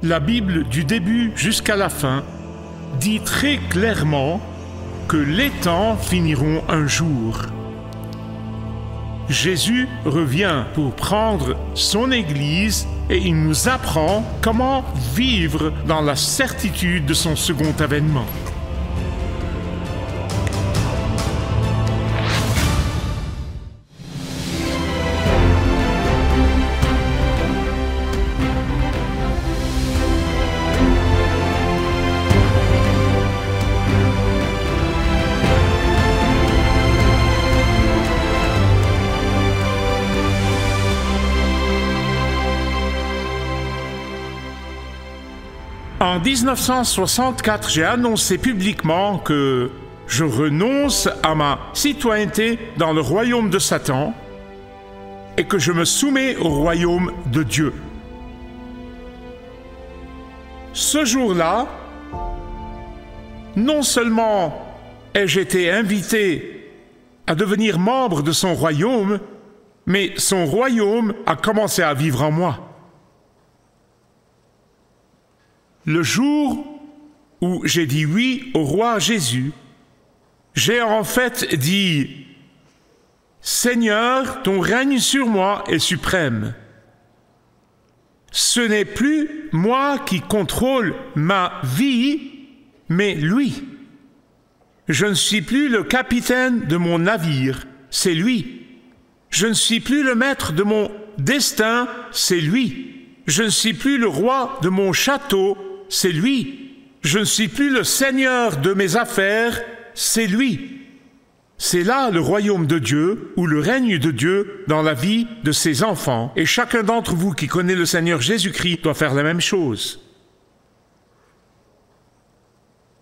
La Bible, du début jusqu'à la fin, dit très clairement que les temps finiront un jour. Jésus revient pour prendre son Église et il nous apprend comment vivre dans la certitude de son second avènement. En 1964, j'ai annoncé publiquement que je renonce à ma citoyenneté dans le royaume de Satan et que je me soumets au royaume de Dieu. Ce jour-là, non seulement ai-je été invité à devenir membre de son royaume, mais son royaume a commencé à vivre en moi. Le jour où j'ai dit oui au roi Jésus, j'ai en fait dit « Seigneur, ton règne sur moi est suprême. Ce n'est plus moi qui contrôle ma vie, mais lui. Je ne suis plus le capitaine de mon navire, c'est lui. Je ne suis plus le maître de mon destin, c'est lui. Je ne suis plus le roi de mon château, c'est lui. Je ne suis plus le seigneur de mes affaires, c'est lui. » C'est là le royaume de Dieu ou le règne de Dieu dans la vie de ses enfants. Et chacun d'entre vous qui connaît le Seigneur Jésus-Christ doit faire la même chose.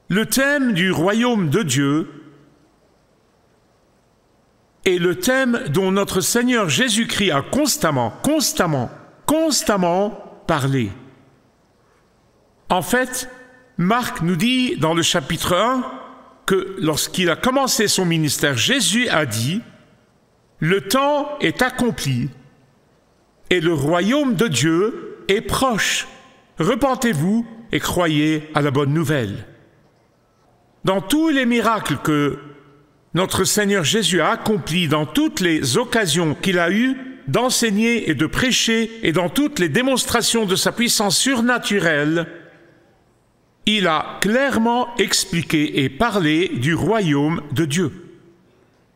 Le thème du royaume de Dieu est le thème dont notre Seigneur Jésus-Christ a constamment parlé. En fait, Marc nous dit dans le chapitre 1 que lorsqu'il a commencé son ministère, Jésus a dit « Le temps est accompli et le royaume de Dieu est proche. Repentez-vous et croyez à la bonne nouvelle. » Dans tous les miracles que notre Seigneur Jésus a accomplis, dans toutes les occasions qu'il a eues d'enseigner et de prêcher et dans toutes les démonstrations de sa puissance surnaturelle, il a clairement expliqué et parlé du royaume de Dieu.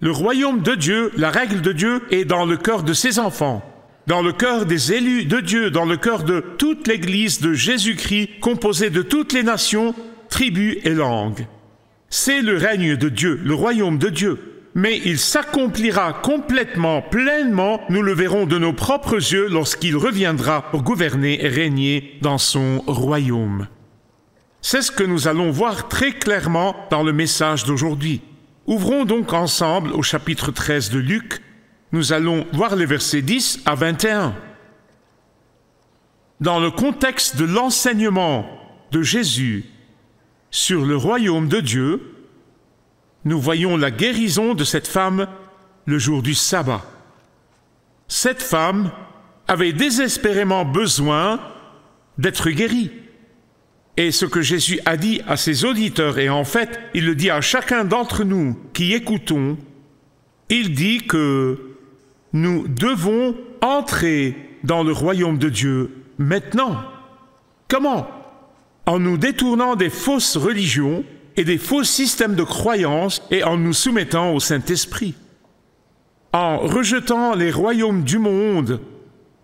Le royaume de Dieu, la règle de Dieu, est dans le cœur de ses enfants, dans le cœur des élus de Dieu, dans le cœur de toute l'Église de Jésus-Christ, composée de toutes les nations, tribus et langues. C'est le règne de Dieu, le royaume de Dieu. Mais il s'accomplira complètement, pleinement, nous le verrons de nos propres yeux lorsqu'il reviendra pour gouverner et régner dans son royaume. C'est ce que nous allons voir très clairement dans le message d'aujourd'hui. Ouvrons donc ensemble au chapitre 13 de Luc. Nous allons voir les versets 10 à 21. Dans le contexte de l'enseignement de Jésus sur le royaume de Dieu, nous voyons la guérison de cette femme le jour du sabbat. Cette femme avait désespérément besoin d'être guérie. Et ce que Jésus a dit à ses auditeurs, et en fait, il le dit à chacun d'entre nous qui écoutons, il dit que nous devons entrer dans le royaume de Dieu maintenant. Comment? En nous détournant des fausses religions et des faux systèmes de croyance et en nous soumettant au Saint-Esprit. En rejetant les royaumes du monde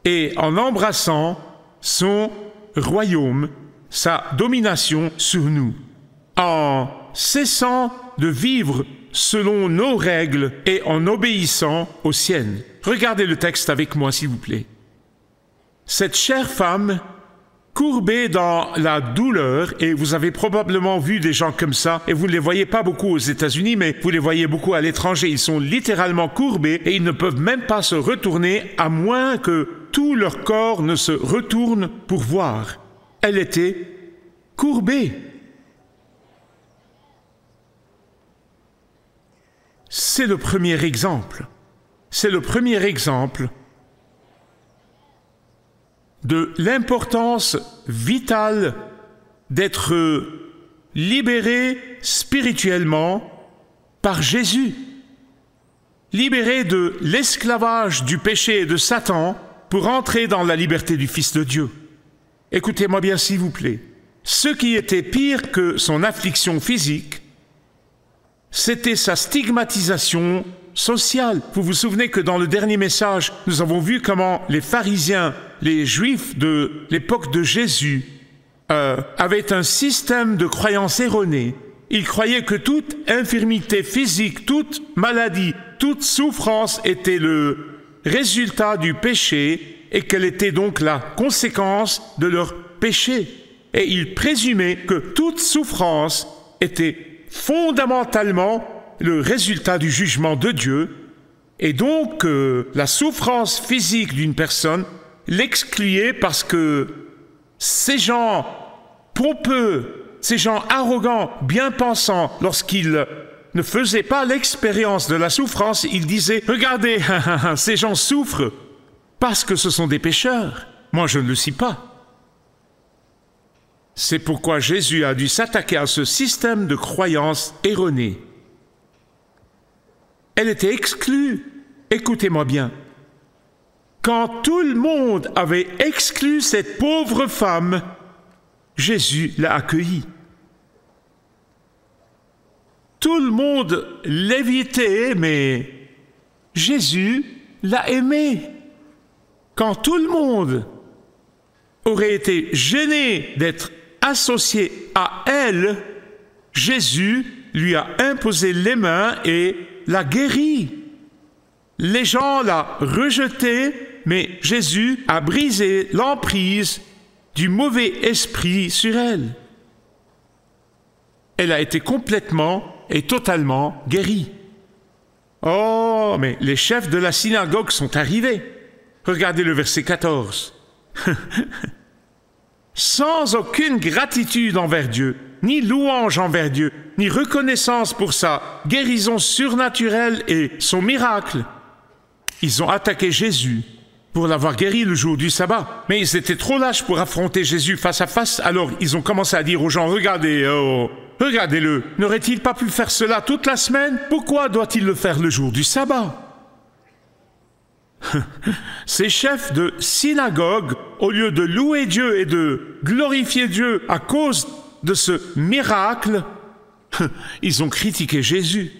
et en embrassant son royaume, sa domination sur nous, en cessant de vivre selon nos règles et en obéissant aux siennes. Regardez le texte avec moi, s'il vous plaît. Cette chère femme, courbée dans la douleur, et vous avez probablement vu des gens comme ça, et vous ne les voyez pas beaucoup aux États-Unis, mais vous les voyez beaucoup à l'étranger. Ils sont littéralement courbés et ils ne peuvent même pas se retourner à moins que tout leur corps ne se retourne pour voir. Elle était courbée. C'est le premier exemple. C'est le premier exemple de l'importance vitale d'être libéré spirituellement par Jésus, libéré de l'esclavage du péché et de Satan pour entrer dans la liberté du Fils de Dieu. Écoutez-moi bien s'il vous plaît. Ce qui était pire que son affliction physique, c'était sa stigmatisation sociale. Vous vous souvenez que dans le dernier message, nous avons vu comment les pharisiens, les juifs de l'époque de Jésus, avaient un système de croyance erroné. Ils croyaient que toute infirmité physique, toute maladie, toute souffrance était le résultat du péché et qu'elle était donc la conséquence de leur péché. Et ils présumaient que toute souffrance était fondamentalement le résultat du jugement de Dieu, et donc la souffrance physique d'une personne l'excluait parce que ces gens pompeux, ces gens arrogants, bien pensants, lorsqu'ils ne faisaient pas l'expérience de la souffrance, ils disaient « Regardez, ces gens souffrent parce que ce sont des pécheurs. Moi, je ne le suis pas. » C'est pourquoi Jésus a dû s'attaquer à ce système de croyance erronée. Elle était exclue. Écoutez-moi bien. Quand tout le monde avait exclu cette pauvre femme, Jésus l'a accueillie. Tout le monde l'évitait, mais Jésus l'a aimée. Quand tout le monde aurait été gêné d'être associé à elle, Jésus lui a imposé les mains et l'a guérie. Les gens l'a rejetée, mais Jésus a brisé l'emprise du mauvais esprit sur elle. Elle a été complètement et totalement guérie. Oh, mais les chefs de la synagogue sont arrivés. Regardez le verset 14. Sans aucune gratitude envers Dieu, ni louange envers Dieu, ni reconnaissance pour sa guérison surnaturelle et son miracle, ils ont attaqué Jésus pour l'avoir guéri le jour du sabbat. Mais ils étaient trop lâches pour affronter Jésus face à face, alors ils ont commencé à dire aux gens, regardez, regardez-le, n'aurait-il pas pu faire cela toute la semaine? Pourquoi doit-il le faire le jour du sabbat? Ces chefs de synagogue, au lieu de louer Dieu et de glorifier Dieu à cause de ce miracle, ils ont critiqué Jésus.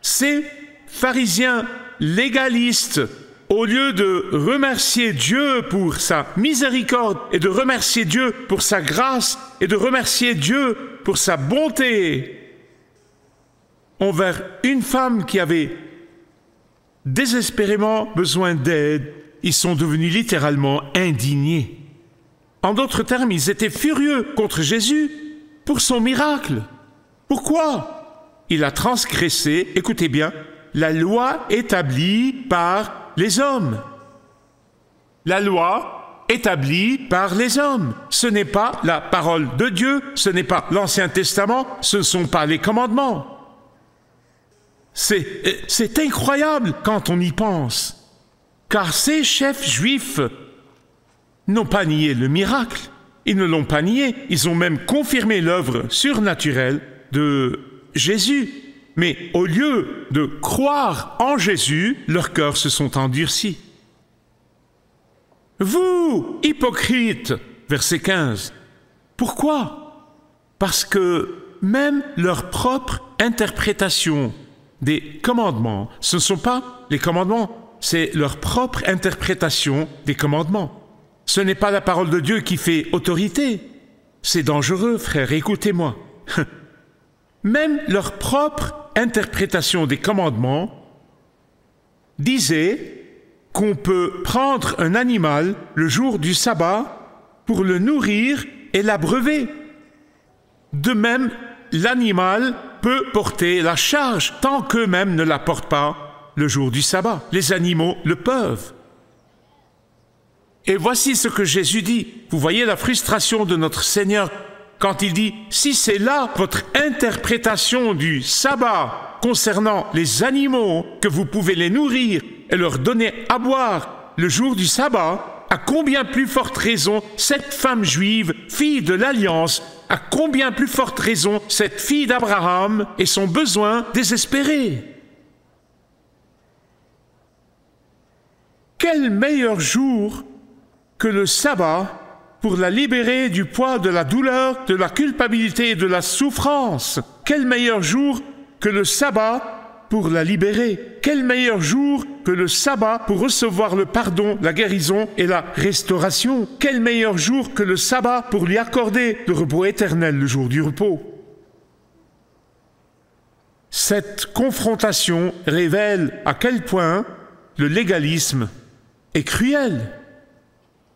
Ces pharisiens légalistes, au lieu de remercier Dieu pour sa miséricorde et de remercier Dieu pour sa grâce et de remercier Dieu pour sa bonté envers une femme qui avait désespérément besoin d'aide, ils sont devenus littéralement indignés. En d'autres termes, ils étaient furieux contre Jésus pour son miracle. Pourquoi? Il a transgressé, écoutez bien, la loi établie par les hommes. La loi établie par les hommes. Ce n'est pas la parole de Dieu, ce n'est pas l'Ancien Testament, ce ne sont pas les commandements. C'est incroyable quand on y pense, car ces chefs juifs n'ont pas nié le miracle, ils ne l'ont pas nié, ils ont même confirmé l'œuvre surnaturelle de Jésus. Mais au lieu de croire en Jésus, leurs cœurs se sont endurcis. Vous, hypocrites, verset 15, pourquoi? Parce que même leur propre interprétation des commandements, ce ne sont pas les commandements, c'est leur propre interprétation des commandements. Ce n'est pas la parole de Dieu qui fait autorité. C'est dangereux, frère, écoutez-moi. Même leur propre interprétation des commandements disait qu'on peut prendre un animal le jour du sabbat pour le nourrir et l'abreuver. De même, l'animal peut porter la charge tant qu'eux-mêmes ne la portent pas le jour du sabbat. Les animaux le peuvent. Et voici ce que Jésus dit. Vous voyez la frustration de notre Seigneur quand il dit « Si c'est là votre interprétation du sabbat concernant les animaux, que vous pouvez les nourrir et leur donner à boire le jour du sabbat, à combien plus forte raison cette femme juive, fille de l'Alliance, à combien plus forte raison cette fille d'Abraham et son besoin désespéré. Quel meilleur jour que le sabbat pour la libérer du poids de la douleur, de la culpabilité et de la souffrance. Quel meilleur jour que le sabbat pour la libérer. Quel meilleur jour que le sabbat pour recevoir le pardon, la guérison et la restauration. Quel meilleur jour que le sabbat pour lui accorder le repos éternel, le jour du repos. Cette confrontation révèle à quel point le légalisme est cruel.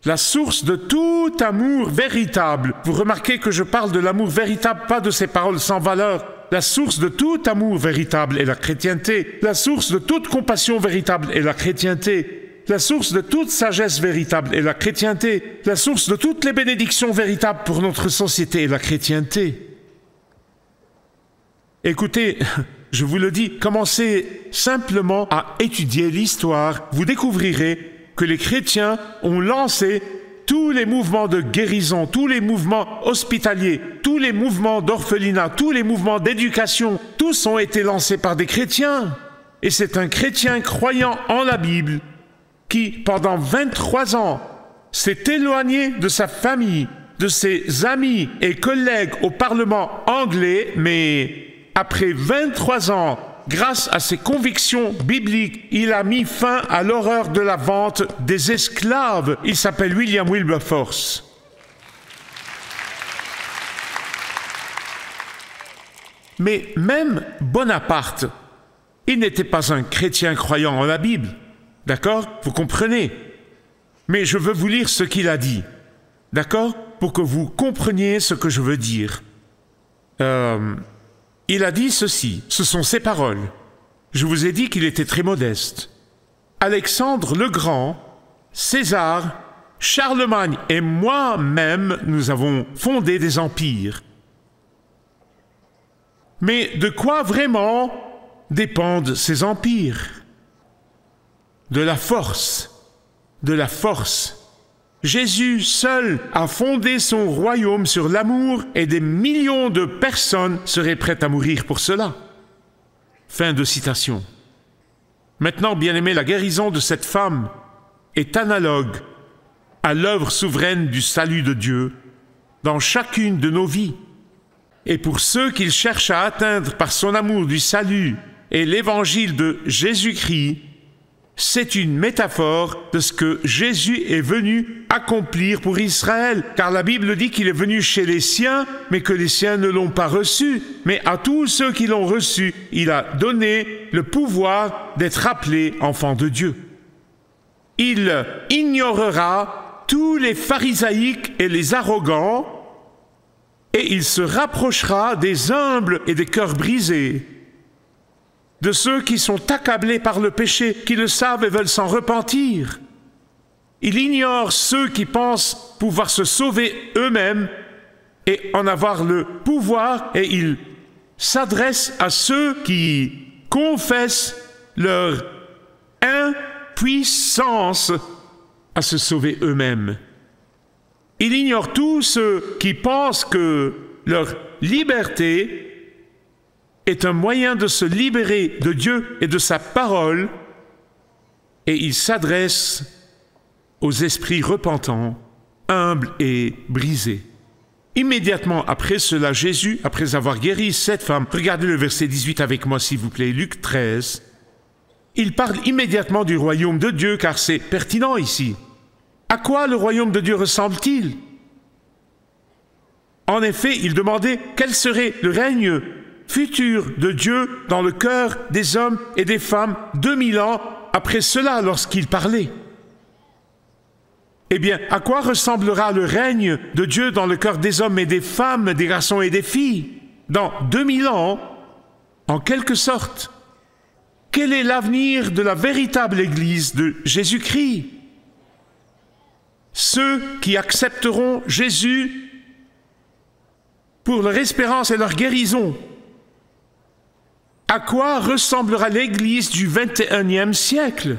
La source de tout amour véritable, vous remarquez que je parle de l'amour véritable, pas de ces paroles sans valeur. La source de tout amour véritable est la chrétienté. La source de toute compassion véritable est la chrétienté. La source de toute sagesse véritable est la chrétienté. La source de toutes les bénédictions véritables pour notre société est la chrétienté. Écoutez, je vous le dis, commencez simplement à étudier l'histoire. Vous découvrirez que les chrétiens ont lancé tous les mouvements de guérison, tous les mouvements hospitaliers, tous les mouvements d'orphelinat, tous les mouvements d'éducation, tous ont été lancés par des chrétiens. Et c'est un chrétien croyant en la Bible qui, pendant 23 ans, s'est éloigné de sa famille, de ses amis et collègues au Parlement anglais, mais après 23 ans, grâce à ses convictions bibliques, il a mis fin à l'horreur de la vente des esclaves. Il s'appelle William Wilberforce. Mais même Bonaparte, il n'était pas un chrétien croyant en la Bible. D'accord? Vous comprenez? Mais je veux vous lire ce qu'il a dit. D'accord? Pour que vous compreniez ce que je veux dire. Il a dit ceci, ce sont ses paroles. Je vous ai dit qu'il était très modeste. Alexandre le Grand, César, Charlemagne et moi-même, nous avons fondé des empires. Mais de quoi vraiment dépendent ces empires? De la force, de la force. Jésus seul a fondé son royaume sur l'amour et des millions de personnes seraient prêtes à mourir pour cela. Fin de citation. Maintenant, bien-aimés, la guérison de cette femme est analogue à l'œuvre souveraine du salut de Dieu dans chacune de nos vies. Et pour ceux qu'il cherche à atteindre par son amour du salut et l'évangile de Jésus-Christ, c'est une métaphore de ce que Jésus est venu accomplir pour Israël. Car la Bible dit qu'il est venu chez les siens, mais que les siens ne l'ont pas reçu. Mais à tous ceux qui l'ont reçu, il a donné le pouvoir d'être appelés enfants de Dieu. Il ignorera tous les pharisaïques et les arrogants, et il se rapprochera des humbles et des cœurs brisés, de ceux qui sont accablés par le péché, qui le savent et veulent s'en repentir. Il ignore ceux qui pensent pouvoir se sauver eux-mêmes et en avoir le pouvoir, et il s'adresse à ceux qui confessent leur impuissance à se sauver eux-mêmes. Il ignore tous ceux qui pensent que leur liberté est un moyen de se libérer de Dieu et de sa parole, et il s'adresse aux esprits repentants, humbles et brisés. Immédiatement après cela, Jésus, après avoir guéri cette femme, regardez le verset 18 avec moi s'il vous plaît, Luc 13, il parle immédiatement du royaume de Dieu, car c'est pertinent ici. À quoi le royaume de Dieu ressemble-t-il? En effet, il demandait quel serait le règne futur de Dieu dans le cœur des hommes et des femmes 2000 ans après cela lorsqu'il parlait. Eh bien, à quoi ressemblera le règne de Dieu dans le cœur des hommes et des femmes, des garçons et des filles dans 2000 ans, en quelque sorte? Quel est l'avenir de la véritable Église de Jésus-Christ? Ceux qui accepteront Jésus pour leur espérance et leur guérison. À quoi ressemblera l'Église du XXIe siècle?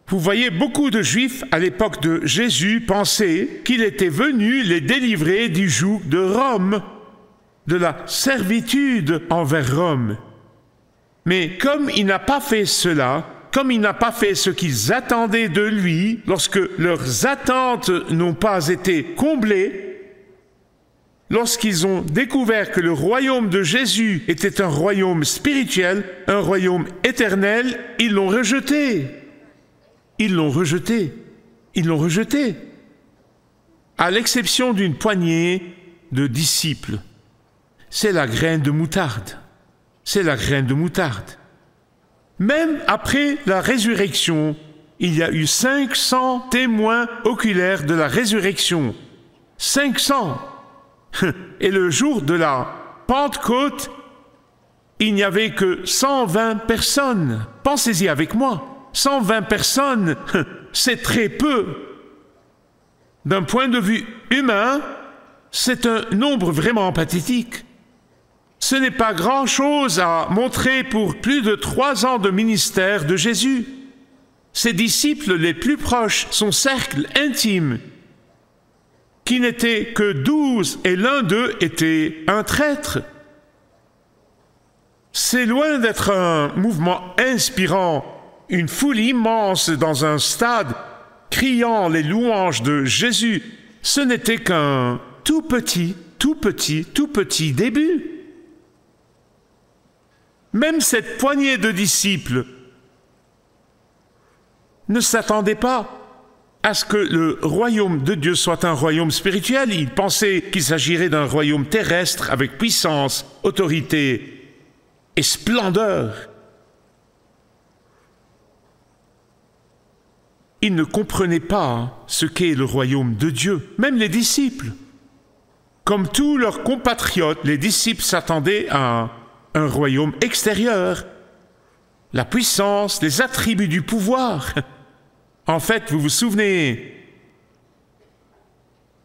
Vous voyez, beaucoup de Juifs à l'époque de Jésus pensaient qu'il était venu les délivrer du joug de Rome, de la servitude envers Rome. Mais comme il n'a pas fait cela, comme il n'a pas fait ce qu'ils attendaient de lui, lorsque leurs attentes n'ont pas été comblées, lorsqu'ils ont découvert que le royaume de Jésus était un royaume spirituel, un royaume éternel, ils l'ont rejeté. Ils l'ont rejeté. Ils l'ont rejeté. À l'exception d'une poignée de disciples. C'est la graine de moutarde. C'est la graine de moutarde. Même après la résurrection, il y a eu 500 témoins oculaires de la résurrection. 500. Et le jour de la Pentecôte, il n'y avait que 120 personnes. Pensez-y avec moi. 120 personnes, c'est très peu. D'un point de vue humain, c'est un nombre vraiment pathétique. Ce n'est pas grand-chose à montrer pour plus de 3 ans de ministère de Jésus. Ses disciples les plus proches, son cercle intime, qui n'était que 12 et l'un d'eux était un traître. C'est loin d'être un mouvement inspirant, une foule immense dans un stade criant les louanges de Jésus. Ce n'était qu'un tout petit début. Même cette poignée de disciples ne s'attendait pas à ce que le royaume de Dieu soit un royaume spirituel. Ils pensaient qu'il s'agirait d'un royaume terrestre avec puissance, autorité et splendeur. Ils ne comprenaient pas ce qu'est le royaume de Dieu, même les disciples. Comme tous leurs compatriotes, les disciples s'attendaient à un royaume extérieur, la puissance, les attributs du pouvoir. En fait, vous vous souvenez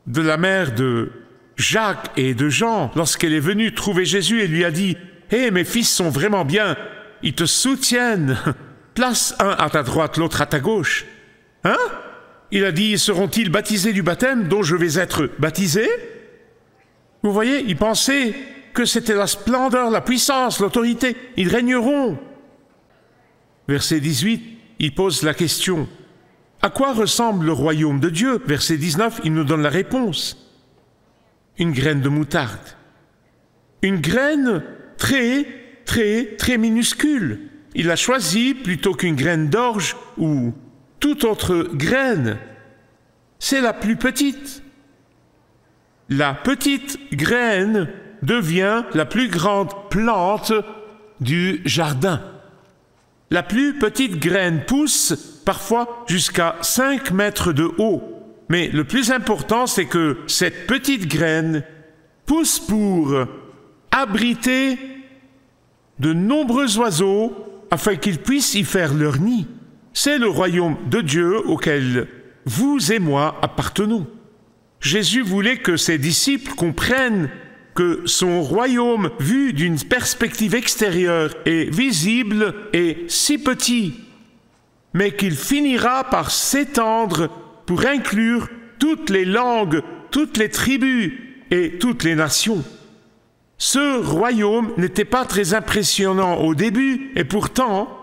de la mère de Jacques et de Jean, lorsqu'elle est venue trouver Jésus et lui a dit « Hé, mes fils sont vraiment bien, ils te soutiennent, place un à ta droite, l'autre à ta gauche. » Hein? Il a dit « Seront-ils baptisés du baptême dont je vais être baptisé ?» Vous voyez, ils pensaient que c'était la splendeur, la puissance, l'autorité. Ils régneront. Verset 18, il pose la question. À quoi ressemble le royaume de Dieu? Verset 19, il nous donne la réponse. Une graine de moutarde. Une graine très minuscule. Il a choisi plutôt qu'une graine d'orge ou toute autre graine. C'est la plus petite. La petite graine devient la plus grande plante du jardin. La plus petite graine pousse parfois jusqu'à 5 mètres de haut. Mais le plus important, c'est que cette petite graine pousse pour abriter de nombreux oiseaux afin qu'ils puissent y faire leur nid. C'est le royaume de Dieu auquel vous et moi appartenons. Jésus voulait que ses disciples comprennent que son royaume, vu d'une perspective extérieure et visible, est si petit, mais qu'il finira par s'étendre pour inclure toutes les langues, toutes les tribus et toutes les nations. Ce royaume n'était pas très impressionnant au début, et pourtant,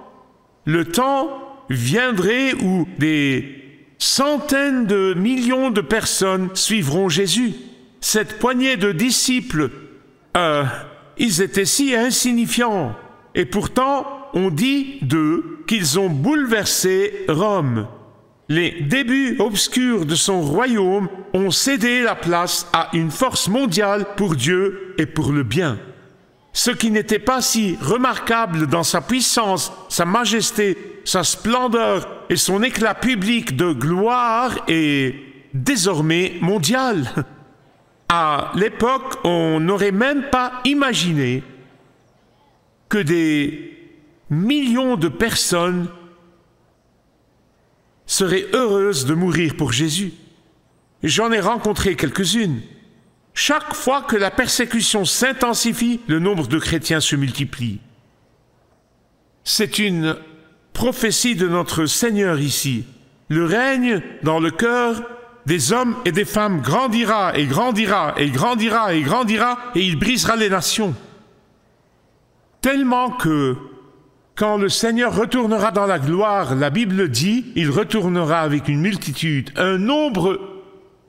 le temps viendrait où des centaines de millions de personnes suivront Jésus. Cette poignée de disciples, ils étaient si insignifiants. Et pourtant, on dit d'eux qu'ils ont bouleversé Rome. Les débuts obscurs de son royaume ont cédé la place à une force mondiale pour Dieu et pour le bien. Ce qui n'était pas si remarquable dans sa puissance, sa majesté, sa splendeur et son éclat public de gloire est désormais mondial. À l'époque, on n'aurait même pas imaginé que des millions de personnes seraient heureuses de mourir pour Jésus. J'en ai rencontré quelques-unes. Chaque fois que la persécution s'intensifie, le nombre de chrétiens se multiplie. C'est une prophétie de notre Seigneur ici. Le règne dans le cœur des hommes et des femmes grandira et grandira et grandira et grandira et il brisera les nations. Tellement que quand le Seigneur retournera dans la gloire, la Bible dit, il retournera avec une multitude, un nombre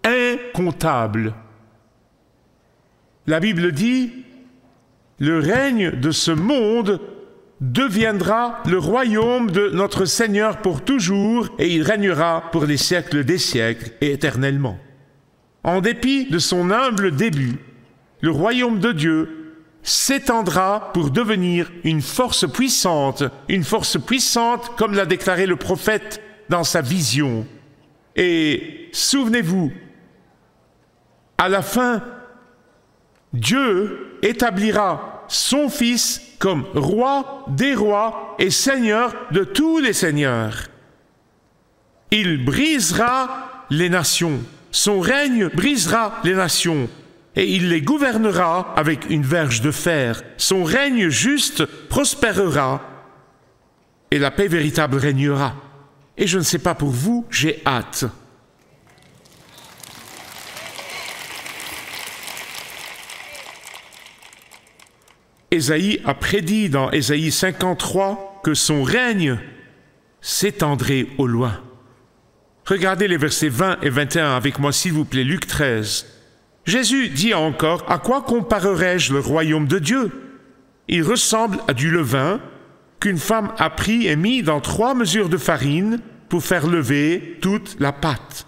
incontable. La Bible dit, le règne de ce monde deviendra le royaume de notre Seigneur pour toujours et il régnera pour les siècles des siècles et éternellement. En dépit de son humble début, le royaume de Dieu s'étendra pour devenir une force puissante comme l'a déclaré le prophète dans sa vision. Et souvenez-vous, à la fin, Dieu établira son Fils comme roi des rois et seigneur de tous les seigneurs. Il brisera les nations. Son règne brisera les nations et il les gouvernera avec une verge de fer. Son règne juste prospérera et la paix véritable régnera. Et je ne sais pas pour vous, j'ai hâte. Ésaïe a prédit dans Ésaïe 53 que son règne s'étendrait au loin. Regardez les versets 20 et 21 avec moi, s'il vous plaît, Luc 13. Jésus dit encore, « À quoi comparerai-je le royaume de Dieu? Il ressemble à du levain qu'une femme a pris et mis dans 3 mesures de farine pour faire lever toute la pâte.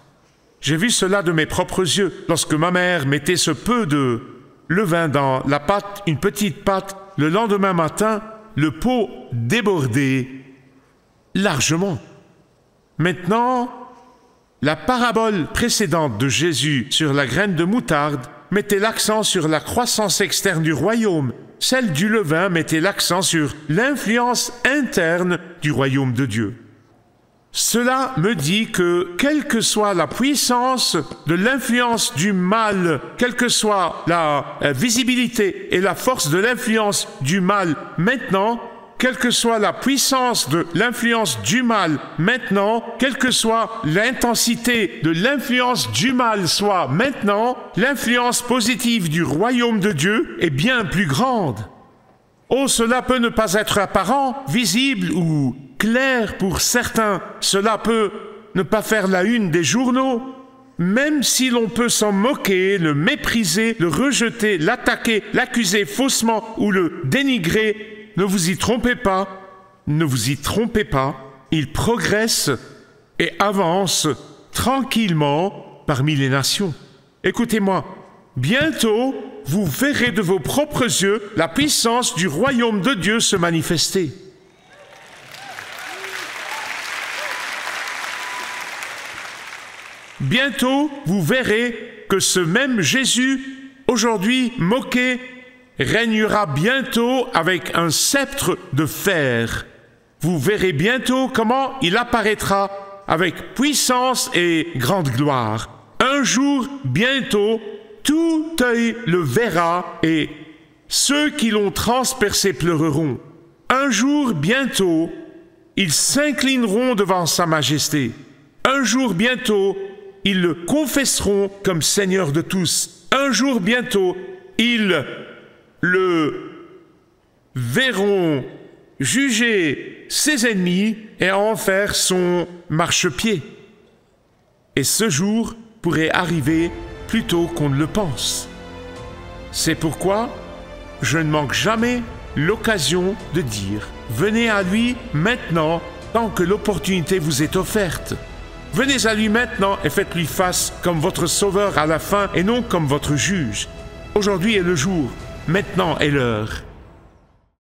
J'ai vu cela de mes propres yeux lorsque ma mère mettait ce peu de levain dans la pâte, une petite pâte, le lendemain matin, le pot débordait largement. » Maintenant, la parabole précédente de Jésus sur la graine de moutarde mettait l'accent sur la croissance externe du royaume. Celle du levain mettait l'accent sur l'influence interne du royaume de Dieu. Cela me dit que, quelle que soit la puissance de l'influence du mal, quelle que soit la visibilité et la force de l'influence du mal maintenant, quelle que soit la puissance de l'influence du mal maintenant, quelle que soit l'intensité de l'influence du mal soit maintenant, l'influence positive du royaume de Dieu est bien plus grande. Oh, cela peut ne pas être apparent, visible ou clair pour certains. Cela peut ne pas faire la une des journaux. Même si l'on peut s'en moquer, le mépriser, le rejeter, l'attaquer, l'accuser faussement ou le dénigrer, ne vous y trompez pas, ne vous y trompez pas. Il progresse et avance tranquillement parmi les nations. Écoutez-moi, bientôt, vous verrez de vos propres yeux la puissance du royaume de Dieu se manifester. Bientôt, vous verrez que ce même Jésus, aujourd'hui moqué, régnera bientôt avec un sceptre de fer. Vous verrez bientôt comment il apparaîtra avec puissance et grande gloire. Un jour, bientôt, tout œil le verra et ceux qui l'ont transpercé pleureront. Un jour, bientôt, ils s'inclineront devant sa majesté. Un jour, bientôt, ils le confesseront comme Seigneur de tous. Un jour, bientôt, ils le verront juger ses ennemis et en faire son marchepied. Et ce jour pourrait arriver plus tôt qu'on ne le pense. C'est pourquoi je ne manque jamais l'occasion de dire « Venez à lui maintenant tant que l'opportunité vous est offerte. Venez à lui maintenant et faites-lui face comme votre sauveur à la fin et non comme votre juge. Aujourd'hui est le jour, maintenant est l'heure. »